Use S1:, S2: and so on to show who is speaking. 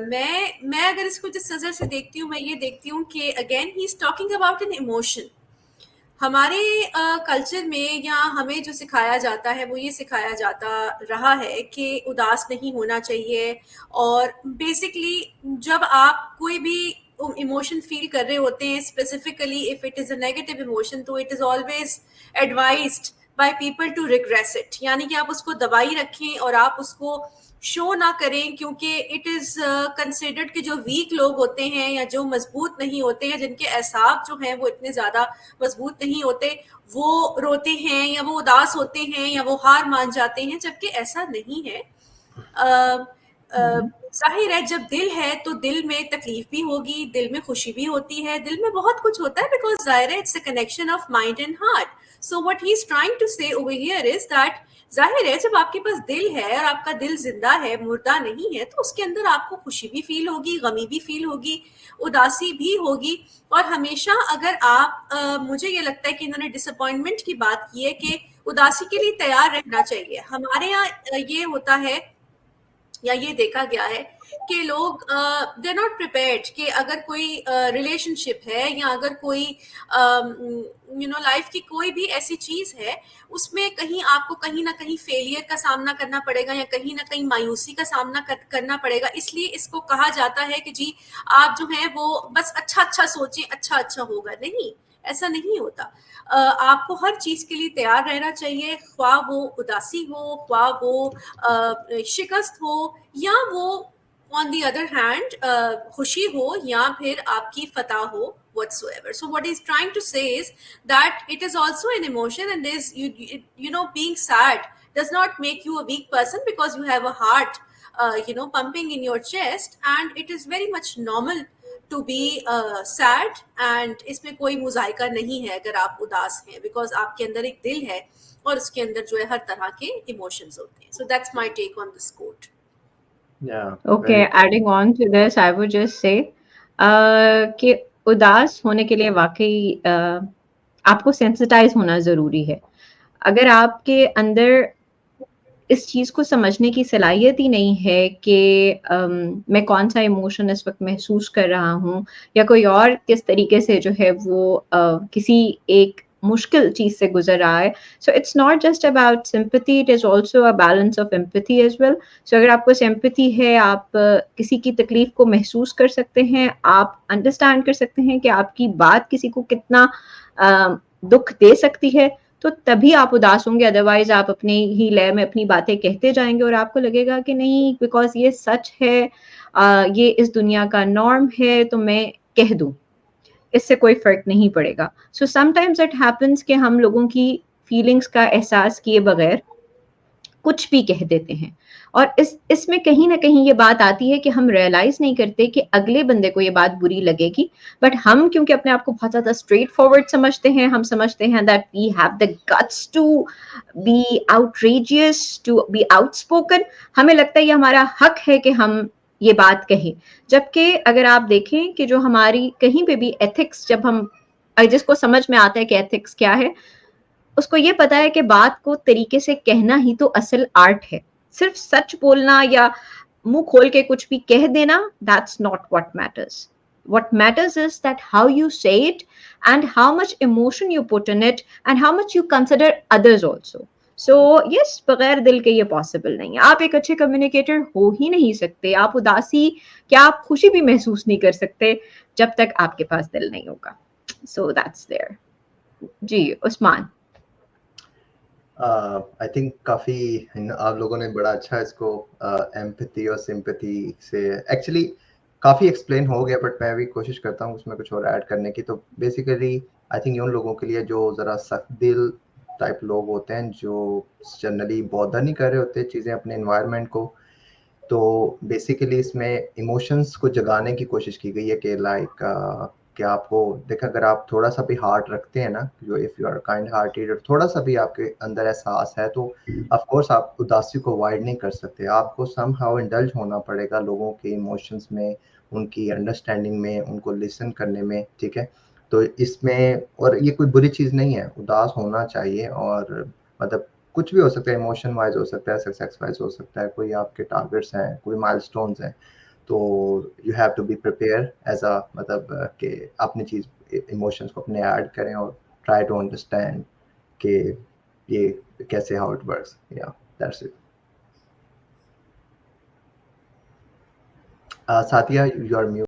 S1: میں اگر اس کو جس نظر سے دیکھتی ہوں، میں یہ دیکھتی ہوں کہ again he is talking about an emotion. ہمارے کلچر میں یا ہمیں جو سکھایا جاتا ہے وہ یہ سکھایا جاتا رہا ہے کہ اداس نہیں ہونا چاہیے. اور بیسکلی جب آپ کوئی بھی ایموشن فیل کر رہے ہوتے ہیں، specifically if it is a negative emotion, تو it is always advised by people to regress it, یعنی کہ آپ اس کو دبائی رکھیں اور آپ اس کو شو نہ کریں، کیونکہ اٹ از کنسیڈرڈ کہ جو ویک لوگ ہوتے ہیں یا جو مضبوط نہیں ہوتے ہیں، جن کے اعصاب جو ہیں وہ اتنے زیادہ مضبوط نہیں ہوتے، وہ روتے ہیں یا وہ اداس ہوتے ہیں یا وہ ہار مان جاتے ہیں، جبکہ ایسا نہیں ہے. ظاہر ہے جب دل ہے تو دل میں تکلیف بھی ہوگی، دل میں خوشی بھی ہوتی ہے، دل میں بہت کچھ ہوتا ہے، بیکاز ظاہر ہے it's a connection of mind and heart. So what he is trying to say over here is that ظاہر ہے جب آپ کے پاس دل ہے اور آپ کا دل زندہ ہے، مردہ نہیں ہے، تو اس کے اندر آپ کو خوشی بھی فیل ہوگی، غمی بھی فیل ہوگی، اداسی بھی ہوگی. اور ہمیشہ اگر آپ مجھے یہ لگتا ہے کہ انہوں نے ڈس اپوائنٹمنٹ کی بات کی ہے کہ اداسی کے لیے تیار رہنا چاہیے. ہمارے یہاں یہ ہوتا ہے یا یہ دیکھا گیا ہے کہ لوگ دے آر ناٹ پریپیئرڈ کہ اگر کوئی ریلیشن شپ ہے یا اگر کوئی لائف کی کوئی بھی ایسی چیز ہے، اس میں کہیں آپ کو کہیں نہ کہیں فیلئر کا سامنا کرنا پڑے گا یا کہیں نہ کہیں مایوسی کا سامنا کرنا پڑے گا. اس لیے اس کو کہا جاتا ہے کہ جی آپ جو ہیں وہ بس اچھا سوچیں، اچھا ہوگا. نہیں، ایسا نہیں ہوتا. آپ کو ہر چیز کے لیے تیار رہنا چاہیے، خواہ وہ اداسی ہو، خواہ وہ شکست ہو، یا وہ آن دی ادر ہینڈ خوشی ہو یا پھر آپ کی فتح ہو whatsoever. So what he's trying to say is that it is also an emotion, and there's being sad does not make you a weak person because you have a heart pumping in your chest, and it is very much normal to be sad. and اس میں کوئی مذائقہ نہیں ہے اگر آپ اداس ہیں، because آپ کے اندر ایک دل ہے اور اس کے اندر جو ہے ہر طرح کے ایموشنز ہوتے ہیں. So that's my take on this quote.
S2: Okay, adding on to this, I would just say کہ اداس ہونے کے لیے واقعی آپ کو سینسٹائز ہونا ضروری ہے. اگر آپ کے اندر اس چیز کو سمجھنے کی صلاحیت ہی نہیں ہے کہ میں کون سا ایموشن اس وقت محسوس کر رہا ہوں یا کوئی اور کس طریقے سے جو ہے وہ کسی ایک مشکل چیز سے گزر رہا ہے. So it's not just about sympathy, it is also a balance of empathy as well. So اگر آپ کو سمپتھی ہے، آپ کسی کی تکلیف کو محسوس کر سکتے ہیں، آپ انڈرسٹینڈ کر سکتے ہیں کہ آپ کی بات کسی کو کتنا دکھ دے سکتی ہے، تو تبھی آپ اداس ہوں گے. ادروائز آپ اپنے ہی لے میں اپنی باتیں کہتے جائیں گے اور آپ کو لگے گا کہ نہیں بیکاز یہ سچ ہے، یہ اس دنیا کا نارم ہے تو میں کہہ دوں، اس سے کوئی فرق نہیں پڑے گا. سو سم ٹائمز اٹ ہیپنس کہ ہم لوگوں کی فیلنگس کا احساس کیے بغیر کچھ بھی کہہ دیتے ہیں، اور اس میں کہیں نہ کہیں یہ بات آتی ہے کہ ہم ریئلائز نہیں کرتے کہ اگلے بندے کو یہ بات بری لگے گی، بٹ ہم کیونکہ اپنے آپ کو بہت زیادہ اسٹریٹ فارورڈ سمجھتے ہیں، ہم سمجھتے ہیں that we have the guts to be outrageous, to be outspoken. ہمیں لگتا ہے یہ ہمارا حق ہے کہ ہم یہ بات کہیں. جبکہ اگر آپ دیکھیں کہ جو ہماری کہیں پہ بھی ایتھکس، جب ہم جس کو سمجھ میں آتا ہے کہ ایتھکس کیا ہے، اس کو یہ پتا ہے کہ بات کو طریقے سے کہنا ہی تو اصل آرٹ ہے. صرف سچ بولنا یا منہ کھول کے کچھ بھی کہہ دینا، that's not what matters. What matters is that how you say it and how much emotion you put in it and how much you consider others also. So yes, بغیر دل کے یہ پاسبل نہیں ہے. آپ ایک اچھے کمیونیکیٹر ہو ہی نہیں سکتے، آپ اداسی کیا آپ خوشی بھی محسوس نہیں کر سکتے جب تک آپ کے پاس دل نہیں ہوگا. So that's there. جی عثمان.
S3: آئی تھنک کافی آپ لوگوں نے بڑا اچھا اس کو ایمپتھی اور سمپتھی سے ایکچولی کافی ایکسپلین ہو گیا، بٹ میں بھی کوشش کرتا ہوں اس میں کچھ اور ایڈ کرنے کی. تو بیسیکلی آئی تھنک ان لوگوں کے لیے جو ذرا سخت دل ٹائپ لوگ ہوتے ہیں، جو جنرلی بودھا نہیں کر رہے ہوتے چیزیں اپنے انوائرمنٹ کو، تو بیسیکلی اس میں ایموشنس کو جگانے کی کوشش کی گئی ہے کہ لائک کہ آپ کو دیکھ، اگر آپ تھوڑا سا بھی ہارٹ رکھتے ہیں نا، جو if you are kind hearted, اور تھوڑا سا بھی آپ کے اندر احساس ہے، تو آف کورس آپ اداسی کو اوائڈ نہیں کر سکتے. آپ کو سم ہاؤ انڈلج ہونا پڑے گا لوگوں کے ایموشنس میں، ان کی انڈرسٹینڈنگ میں، ان کو لسن کرنے میں. ٹھیک ہے، تو اس میں، اور یہ کوئی بری چیز نہیں ہے، اداس ہونا چاہیے. اور مطلب کچھ بھی ہو سکتا ہے، ایموشن وائز ہو سکتا ہے، سکسیس وائز ہو سکتا ہے، کوئی آپ کے ٹارگیٹس ہیں، کوئی مائل سٹونز ہیں. تو you have to be prepare as a مطلب کہ اپنی چیز ایموشنس کو اپنے ایڈ کریں اور ٹرائی ٹو انڈرسٹینڈ کہ یہ کیسے ہاؤ اٹ ورکس. یا that's it. Sathya you are mute.